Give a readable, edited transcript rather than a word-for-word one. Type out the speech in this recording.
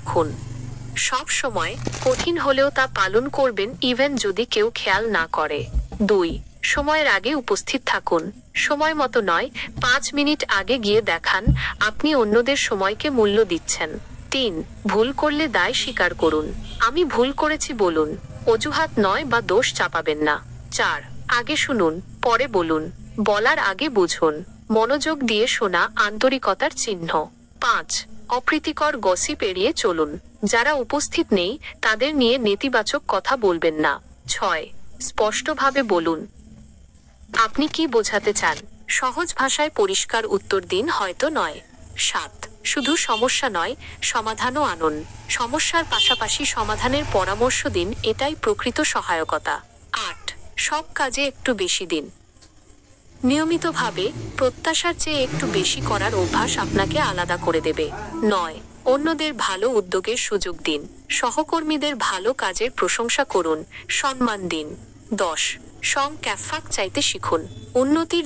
রাখুন। সব সময় কঠিন হলেও তা পালন করবেন, ইভেন যদি কেউ খেয়াল না করে। 2. সময়ের আগে উপস্থিত থাকুন। সময় মতো নয়, 5 মিনিট আগে গিয়ে দেখান আপনি অন্যদের সময়কে মূল্য দিচ্ছেন। 3. ভুল করলে দায় স্বীকার করুন। আমি ভুল করেছি বলুন। অজুহাত নয় বা দোষ চাপাবেন না। 4. আগে শুনুন, পরে বলুন। বলার আগে বুঝুন। মনোযোগ দিয়ে শোনা আন্তরিকতার চিহ্ন। 5. অপ্রীতিকর গসিপ এড়িয়ে চলুন। যারা উপস্থিত নেই তাদের নিয়ে নেতিবাচক কথা বলবেন না। 6. স্পষ্টভাবে বলুন আপনি কি বোঝাতে চান। সহজ ভাষায় পরিষ্কার উত্তর দিন, হয়তো নয়। 7. শুধু সমস্যা নয়, সমাধানও আনুন। সমস্যার পাশাপাশি সমাধানের পরামর্শ দিন, এটাই প্রকৃত সহায়কতা। 8. সব কাজে একটু বেশি দিন। নিয়মিতভাবে প্রত্যাশার চেয়ে একটু বেশি করার অভ্যাস আপনাকে আলাদা করে দেবে। 9. অন্যদের ভালো উদ্যোগের সুযোগ দিন। সহকর্মীদের ভালো কাজের প্রশংসা করুন, সম্মান দিন। 10. ক্যাফাক চাইতে শিখুন। উন্নতির